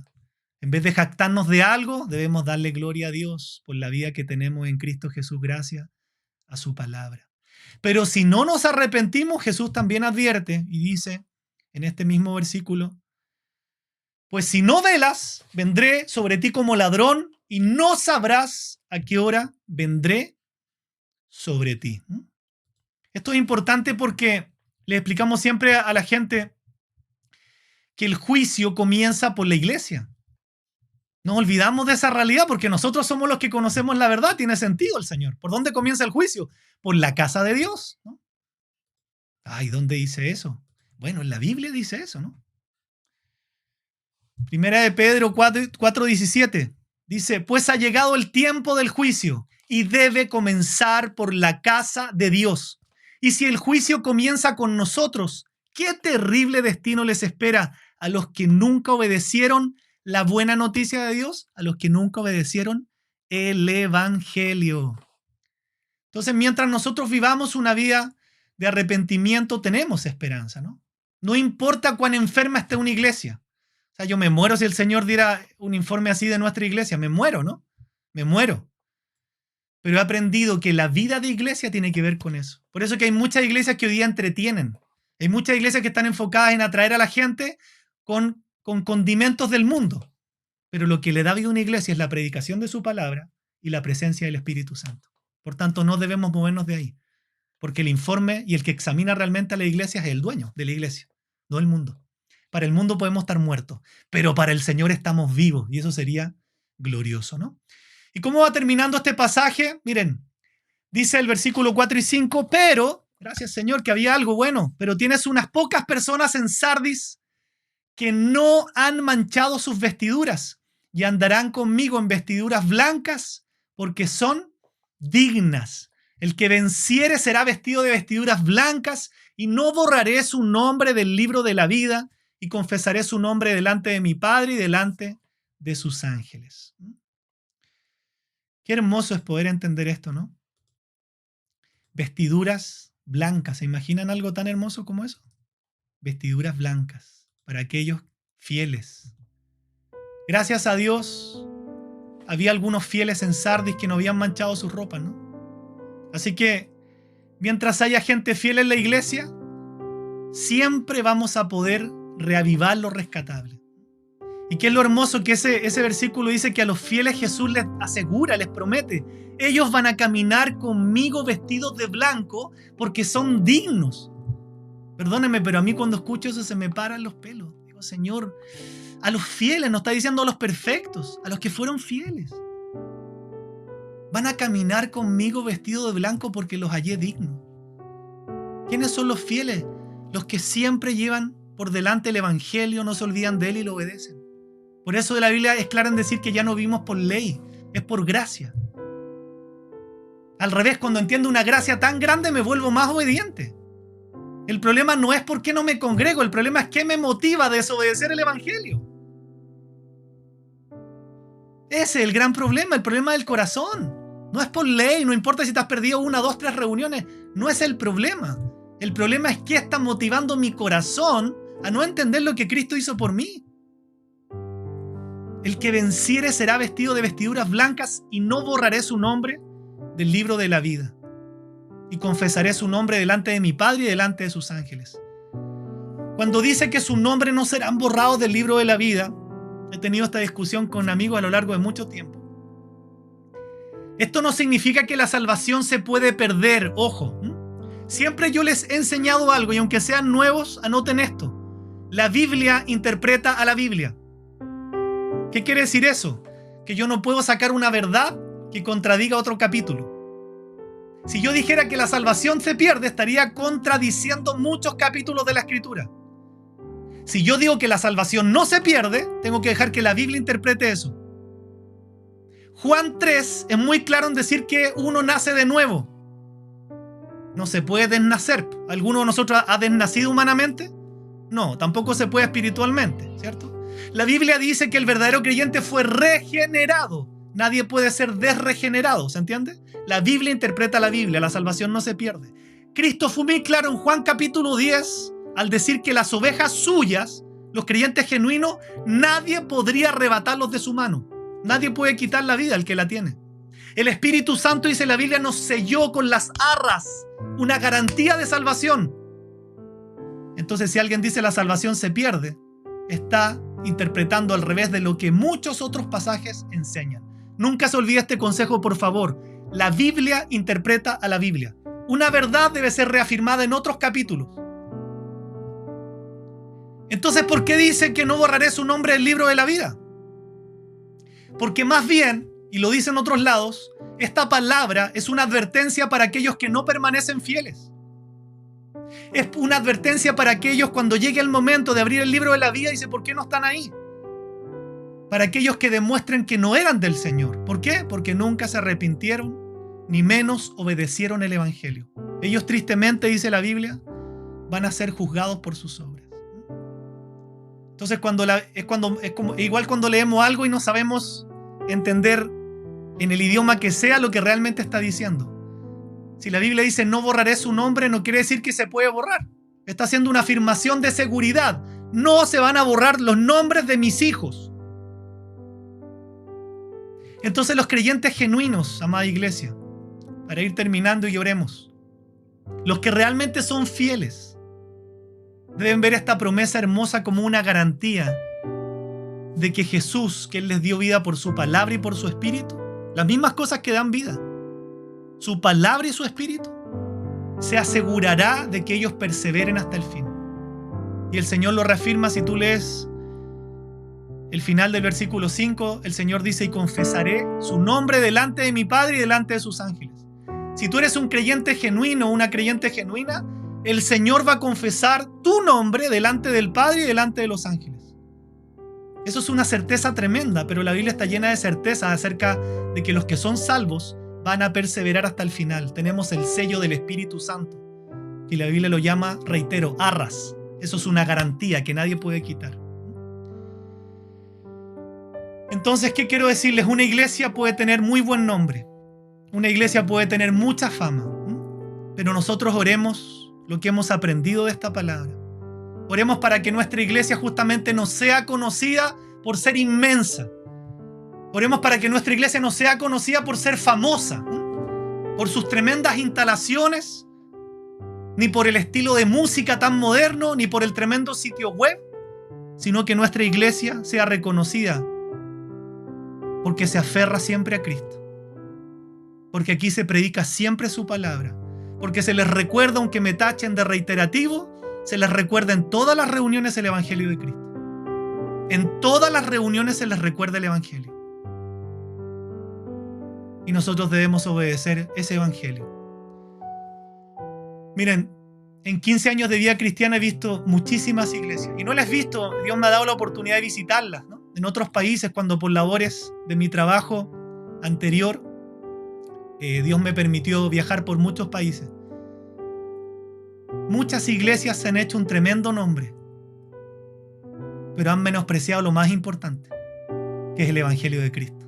En vez de jactarnos de algo, debemos darle gloria a Dios por la vida que tenemos en Cristo Jesús gracias a su palabra. Pero si no nos arrepentimos, Jesús también advierte y dice en este mismo versículo: pues si no velas, vendré sobre ti como ladrón y no sabrás a qué hora vendré sobre ti. Esto es importante porque le explicamos siempre a la gente que el juicio comienza por la iglesia. Nos olvidamos de esa realidad porque nosotros somos los que conocemos la verdad. Tiene sentido el Señor. ¿Por dónde comienza el juicio? Por la casa de Dios, ¿no? Ay, ¿dónde dice eso? Bueno, en la Biblia dice eso, ¿no? Primera de Pedro 4:17 dice: pues ha llegado el tiempo del juicio y debe comenzar por la casa de Dios. Y si el juicio comienza con nosotros, ¿qué terrible destino les espera a los que nunca obedecieron la buena noticia de Dios? A los que nunca obedecieron el evangelio. Entonces, mientras nosotros vivamos una vida de arrepentimiento, tenemos esperanza, ¿no? No importa cuán enferma esté una iglesia. O sea, yo me muero si el Señor diera un informe así de nuestra iglesia. Me muero, ¿no? Me muero. Pero he aprendido que la vida de iglesia tiene que ver con eso. Por eso que hay muchas iglesias que hoy día entretienen. Hay muchas iglesias que están enfocadas en atraer a la gente con condimentos del mundo. Pero lo que le da vida a una iglesia es la predicación de su palabra y la presencia del Espíritu Santo. Por tanto, no debemos movernos de ahí. Porque el informe y el que examina realmente a la iglesia es el dueño de la iglesia, no el mundo. Para el mundo podemos estar muertos, pero para el Señor estamos vivos y eso sería glorioso, ¿no? ¿Y cómo va terminando este pasaje? Miren, dice el versículo 4 y 5, pero, gracias Señor que había algo bueno, pero tienes unas pocas personas en Sardis que no han manchado sus vestiduras y andarán conmigo en vestiduras blancas porque son dignas. El que venciere será vestido de vestiduras blancas y no borraré su nombre del libro de la vida y confesaré su nombre delante de mi Padre y delante de sus ángeles. Qué hermoso es poder entender esto, ¿no? Vestiduras blancas. ¿Se imaginan algo tan hermoso como eso? Vestiduras blancas para aquellos fieles. Gracias a Dios, había algunos fieles en Sardis que no habían manchado sus ropas, ¿no? Así que, mientras haya gente fiel en la iglesia, siempre vamos a poder reavivar lo rescatable. ¿Y qué es lo hermoso? Que ese versículo dice que a los fieles Jesús les asegura, les promete: ellos van a caminar conmigo vestidos de blanco porque son dignos. Perdónenme, pero a mí cuando escucho eso se me paran los pelos. Digo, Señor, a los fieles, no está diciendo a los perfectos, a los que fueron fieles. Van a caminar conmigo vestidos de blanco porque los hallé dignos. ¿Quiénes son los fieles? Los que siempre llevan por delante el evangelio, no se olvidan de él y lo obedecen. Por eso la Biblia es clara en decir que ya no vivimos por ley, es por gracia. Al revés, cuando entiendo una gracia tan grande me vuelvo más obediente. El problema no es por qué no me congrego, el problema es qué me motiva a desobedecer el evangelio. Ese es el gran problema, el problema del corazón. No es por ley, no importa si te has perdido 1, 2, 3 reuniones, no es el problema. El problema es qué está motivando mi corazón a no entender lo que Cristo hizo por mí. El que venciere será vestido de vestiduras blancas y no borraré su nombre del libro de la vida. Y confesaré su nombre delante de mi Padre y delante de sus ángeles. Cuando dice que su nombre no serán borrados del libro de la vida, he tenido esta discusión con amigos a lo largo de mucho tiempo. Esto no significa que la salvación se puede perder, ojo. Siempre yo les he enseñado algo y aunque sean nuevos, anoten esto. La Biblia interpreta a la Biblia. ¿Qué quiere decir eso? Que yo no puedo sacar una verdad que contradiga otro capítulo. Si yo dijera que la salvación se pierde, estaría contradiciendo muchos capítulos de la Escritura. Si yo digo que la salvación no se pierde, tengo que dejar que la Biblia interprete eso. Juan 3 es muy claro en decir que uno nace de nuevo. No se puede desnacer. ¿Alguno de nosotros ha desnacido humanamente? No, tampoco se puede espiritualmente, ¿cierto? La Biblia dice que el verdadero creyente fue regenerado. Nadie puede ser desregenerado, ¿se entiende? La Biblia interpreta la Biblia, la salvación no se pierde. Cristo fue muy claro en Juan capítulo 10 al decir que las ovejas suyas, los creyentes genuinos, nadie podría arrebatarlos de su mano. Nadie puede quitar la vida al que la tiene. El Espíritu Santo, dice la Biblia, nos selló con las arras, una garantía de salvación. Entonces, si alguien dice la salvación se pierde, está interpretando al revés de lo que muchos otros pasajes enseñan. Nunca se olvide este consejo, por favor. La Biblia interpreta a la Biblia. Una verdad debe ser reafirmada en otros capítulos. Entonces, ¿por qué dice que no borraré su nombre del libro de la vida? Porque más bien, y lo dice en otros lados, esta palabra es una advertencia para aquellos que no permanecen fieles. Es una advertencia para aquellos cuando llegue el momento de abrir el libro de la vida y dice, ¿por qué no están ahí? Para aquellos que demuestren que no eran del Señor. ¿Por qué? Porque nunca se arrepintieron, ni menos obedecieron el Evangelio. Ellos tristemente, dice la Biblia, van a ser juzgados por sus obras. Entonces, igual cuando leemos algo y no sabemos entender en el idioma que sea lo que realmente está diciendo. Si la Biblia dice no borraré su nombre, no quiere decir que se puede borrar. Está haciendo una afirmación de seguridad. No se van a borrar los nombres de mis hijos. Entonces los creyentes genuinos, amada iglesia, para ir terminando y oremos, los que realmente son fieles, deben ver esta promesa hermosa como una garantía de que Jesús, que Él les dio vida por su palabra y por su espíritu, las mismas cosas que dan vida, su palabra y su espíritu, se asegurará de que ellos perseveren hasta el fin. Y el Señor lo reafirma si tú lees el final del versículo 5, el Señor dice, y confesaré su nombre delante de mi Padre y delante de sus ángeles. Si tú eres un creyente genuino o una creyente genuina, el Señor va a confesar tu nombre delante del Padre y delante de los ángeles. Eso es una certeza tremenda, pero la Biblia está llena de certezas acerca de que los que son salvos van a perseverar hasta el final. Tenemos el sello del Espíritu Santo, que la Biblia lo llama, reitero, arras. Eso es una garantía que nadie puede quitar. Entonces, ¿qué quiero decirles? Una iglesia puede tener muy buen nombre. Una iglesia puede tener mucha fama. Pero nosotros oremos lo que hemos aprendido de esta palabra. Oremos para que nuestra iglesia justamente no sea conocida por ser inmensa. Oremos para que nuestra iglesia no sea conocida por ser famosa, por sus tremendas instalaciones, ni por el estilo de música tan moderno, ni por el tremendo sitio web, sino que nuestra iglesia sea reconocida porque se aferra siempre a Cristo. Porque aquí se predica siempre su palabra. Porque se les recuerda, aunque me tachen de reiterativo, se les recuerda en todas las reuniones el Evangelio de Cristo. En todas las reuniones se les recuerda el Evangelio. Y nosotros debemos obedecer ese Evangelio. Miren, en 15 años de vida cristiana he visto muchísimas iglesias. Y no las he visto, Dios me ha dado la oportunidad de visitarlas, ¿no? En otros países, cuando por labores de mi trabajo anterior, Dios me permitió viajar por muchos países. Muchas iglesias se han hecho un tremendo nombre, pero han menospreciado lo más importante, que es el Evangelio de Cristo.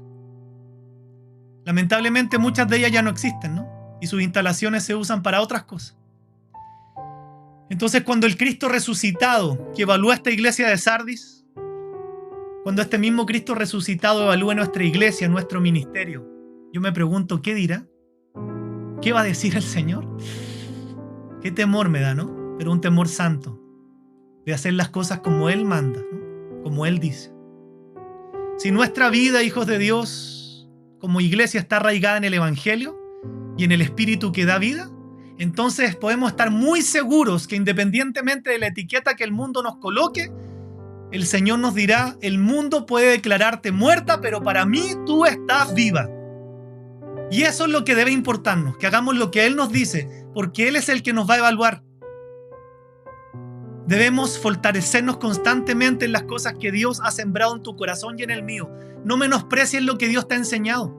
Lamentablemente muchas de ellas ya no existen, ¿no? Y sus instalaciones se usan para otras cosas. Entonces, cuando el Cristo resucitado que evalúa esta iglesia de Sardis, cuando este mismo Cristo resucitado evalúe nuestra iglesia, nuestro ministerio, yo me pregunto, ¿qué dirá? ¿Qué va a decir el Señor? Qué temor me da, ¿no? Pero un temor santo, de hacer las cosas como Él manda, ¿no? Como Él dice. Si nuestra vida, hijos de Dios, como iglesia está arraigada en el Evangelio y en el Espíritu que da vida, entonces podemos estar muy seguros que independientemente de la etiqueta que el mundo nos coloque, el Señor nos dirá: el mundo puede declararte muerta, pero para mí tú estás viva. Y eso es lo que debe importarnos, que hagamos lo que Él nos dice, porque Él es el que nos va a evaluar. Debemos fortalecernos constantemente en las cosas que Dios ha sembrado en tu corazón y en el mío. No menosprecies lo que Dios te ha enseñado.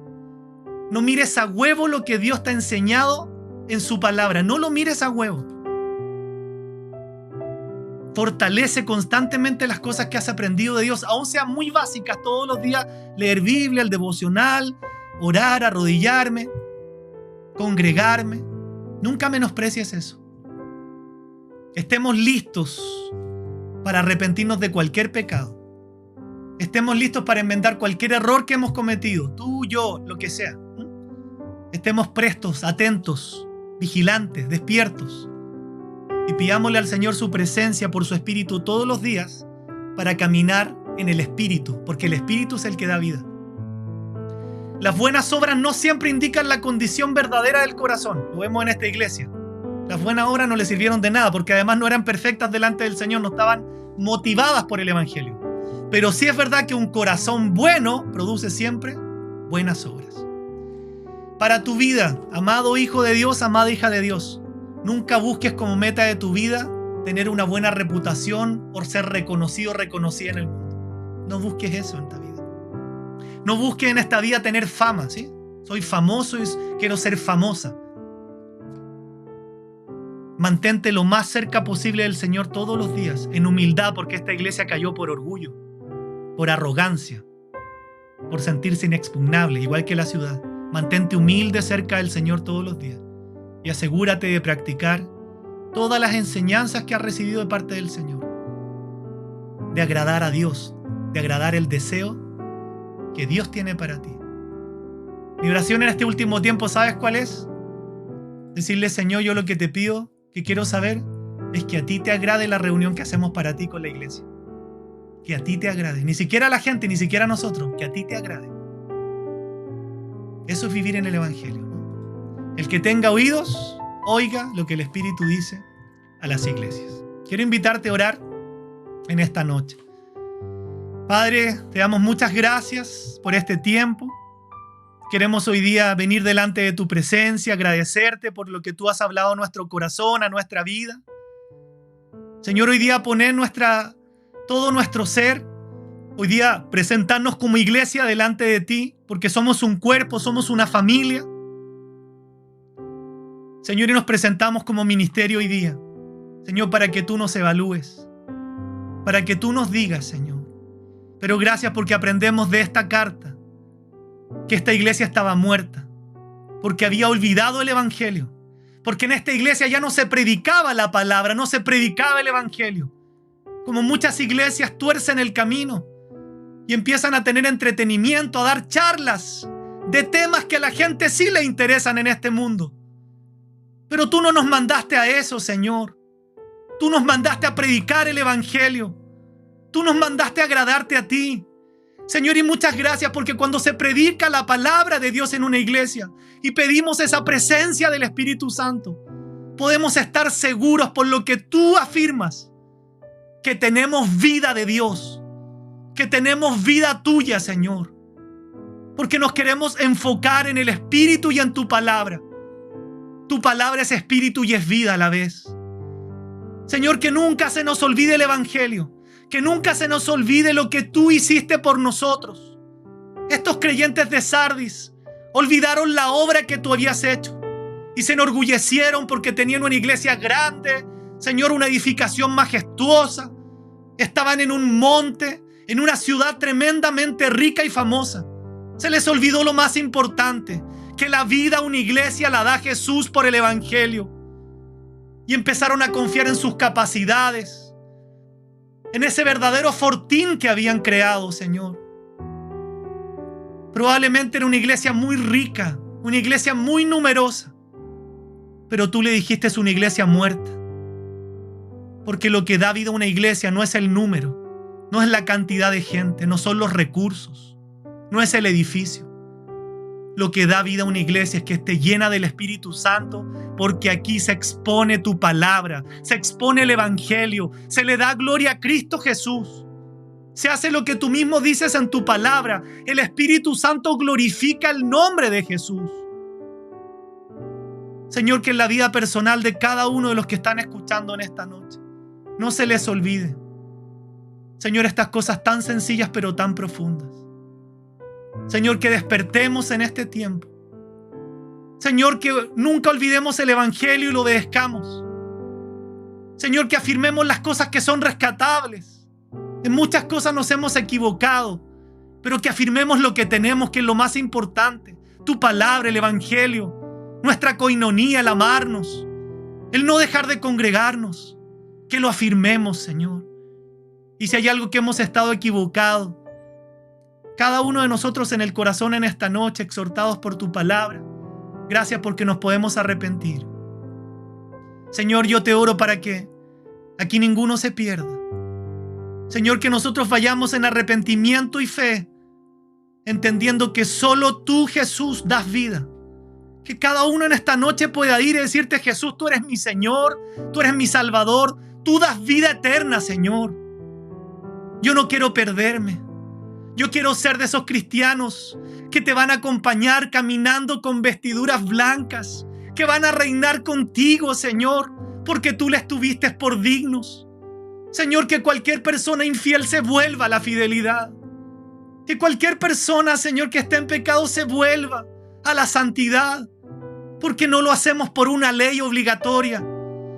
No mires a huevo lo que Dios te ha enseñado en su palabra. No lo mires a huevo. Fortalece constantemente las cosas que has aprendido de Dios, aun sean muy básicas, todos los días leer Biblia, el devocional, orar, arrodillarme, congregarme. Nunca menosprecies eso. Estemos listos para arrepentirnos de cualquier pecado. Estemos listos para enmendar cualquier error que hemos cometido, tú, yo, lo que sea. Estemos prestos, atentos, vigilantes, despiertos. Y pidámosle al Señor su presencia por su Espíritu todos los días para caminar en el Espíritu, porque el Espíritu es el que da vida. Las buenas obras no siempre indican la condición verdadera del corazón. Lo vemos en esta iglesia. Las buenas obras no le sirvieron de nada, porque además no eran perfectas delante del Señor, no estaban motivadas por el Evangelio. Pero sí es verdad que un corazón bueno produce siempre buenas obras. Para tu vida, amado hijo de Dios, amada hija de Dios, nunca busques como meta de tu vida tener una buena reputación o ser reconocido o reconocida en el mundo. No busques eso en esta vida. No busques en esta vida tener fama, ¿sí? Soy famoso y quiero ser famosa. Mantente lo más cerca posible del Señor todos los días, en humildad, porque esta iglesia cayó por orgullo, por arrogancia, por sentirse inexpugnable, igual que la ciudad. Mantente humilde cerca del Señor todos los días y asegúrate de practicar todas las enseñanzas que has recibido de parte del Señor, de agradar a Dios, de agradar el deseo que Dios tiene para ti. Mi oración en este último tiempo, ¿sabes cuál es? Decirle: Señor, yo lo que te pido, que quiero saber, es que a ti te agrade la reunión que hacemos para ti con la iglesia. Que a ti te agrade. Ni siquiera a la gente, ni siquiera a nosotros. Que a ti te agrade. Eso es vivir en el Evangelio, ¿no? El que tenga oídos, oiga lo que el Espíritu dice a las iglesias. Quiero invitarte a orar en esta noche. Padre, te damos muchas gracias por este tiempo. Queremos hoy día venir delante de tu presencia, agradecerte por lo que tú has hablado a nuestro corazón, a nuestra vida. Señor, hoy día poner todo nuestro ser, hoy día presentarnos como iglesia delante de ti, porque somos un cuerpo, somos una familia. Señor, y nos presentamos como ministerio hoy día. Señor, para que tú nos evalúes, para que tú nos digas, Señor. Pero gracias porque aprendemos de esta carta que esta iglesia estaba muerta, porque había olvidado el Evangelio, porque en esta iglesia ya no se predicaba la palabra, no se predicaba el Evangelio. Como muchas iglesias tuercen el camino y empiezan a tener entretenimiento, a dar charlas de temas que a la gente sí le interesan en este mundo. Pero tú no nos mandaste a eso, Señor. Tú nos mandaste a predicar el Evangelio. Tú nos mandaste a agradarte a ti. Señor, y muchas gracias porque cuando se predica la palabra de Dios en una iglesia y pedimos esa presencia del Espíritu Santo, podemos estar seguros por lo que tú afirmas, que tenemos vida de Dios, que tenemos vida tuya, Señor, porque nos queremos enfocar en el Espíritu y en tu palabra. Tu palabra es Espíritu y es vida a la vez. Señor, que nunca se nos olvide el Evangelio. Que nunca se nos olvide lo que tú hiciste por nosotros. Estos creyentes de Sardis olvidaron la obra que tú habías hecho y se enorgullecieron porque tenían una iglesia grande, Señor, una edificación majestuosa. Estaban en un monte, en una ciudad tremendamente rica y famosa. Se les olvidó lo más importante, que la vida a una iglesia la da Jesús por el Evangelio. Y empezaron a confiar en sus capacidades, en ese verdadero fortín que habían creado, Señor. Probablemente era una iglesia muy rica, una iglesia muy numerosa, pero tú le dijiste es una iglesia muerta. Porque lo que da vida a una iglesia no es el número, no es la cantidad de gente, no son los recursos, no es el edificio. Lo que da vida a una iglesia es que esté llena del Espíritu Santo, porque aquí se expone tu palabra, se expone el Evangelio, se le da gloria a Cristo Jesús. Se hace lo que tú mismo dices en tu palabra. El Espíritu Santo glorifica el nombre de Jesús. Señor, que en la vida personal de cada uno de los que están escuchando en esta noche, no se les olvide, Señor, estas cosas tan sencillas pero tan profundas. Señor, que despertemos en este tiempo. Señor, que nunca olvidemos el Evangelio y lo obedezcamos. Señor, que afirmemos las cosas que son rescatables. En muchas cosas nos hemos equivocado, pero que afirmemos lo que tenemos, que es lo más importante. Tu palabra, el Evangelio, nuestra coinonía, el amarnos, el no dejar de congregarnos. Que lo afirmemos, Señor. Y si hay algo que hemos estado equivocado, cada uno de nosotros en el corazón en esta noche, exhortados por tu palabra, gracias porque nos podemos arrepentir. Señor, yo te oro para que aquí ninguno se pierda. Señor, que nosotros vayamos en arrepentimiento y fe, entendiendo que solo tú, Jesús, das vida. Que cada uno en esta noche pueda ir y decirte: Jesús, tú eres mi Señor, tú eres mi Salvador, tú das vida eterna, Señor. Yo no quiero perderme. Yo quiero ser de esos cristianos que te van a acompañar caminando con vestiduras blancas, que van a reinar contigo, Señor, porque tú les tuviste por dignos. Señor, que cualquier persona infiel se vuelva a la fidelidad. Que cualquier persona, Señor, que esté en pecado se vuelva a la santidad. Porque no lo hacemos por una ley obligatoria.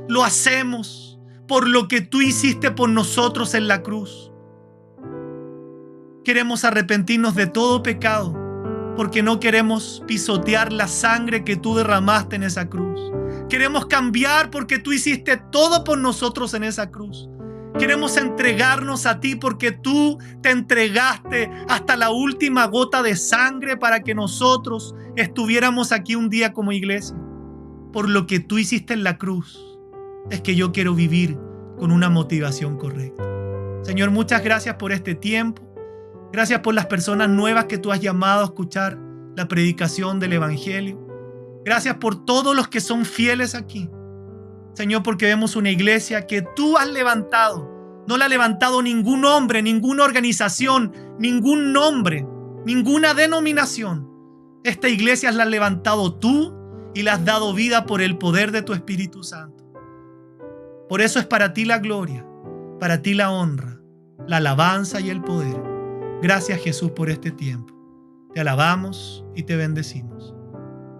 Lo hacemos por lo que tú hiciste por nosotros en la cruz. Queremos arrepentirnos de todo pecado, porque no queremos pisotear la sangre que tú derramaste en esa cruz. Queremos cambiar porque tú hiciste todo por nosotros en esa cruz. Queremos entregarnos a ti porque tú te entregaste hasta la última gota de sangre para que nosotros estuviéramos aquí un día como iglesia. Por lo que tú hiciste en la cruz, es que yo quiero vivir con una motivación correcta. Señor, muchas gracias por este tiempo. Gracias por las personas nuevas que tú has llamado a escuchar la predicación del Evangelio. Gracias por todos los que son fieles aquí. Señor, porque vemos una iglesia que tú has levantado. No la ha levantado ningún hombre, ninguna organización, ningún nombre, ninguna denominación. Esta iglesia la has levantado tú y la has dado vida por el poder de tu Espíritu Santo. Por eso es para ti la gloria, para ti la honra, la alabanza y el poder. Gracias, Jesús, por este tiempo. Te alabamos y te bendecimos.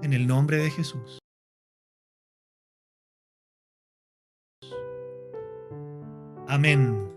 En el nombre de Jesús. Amén.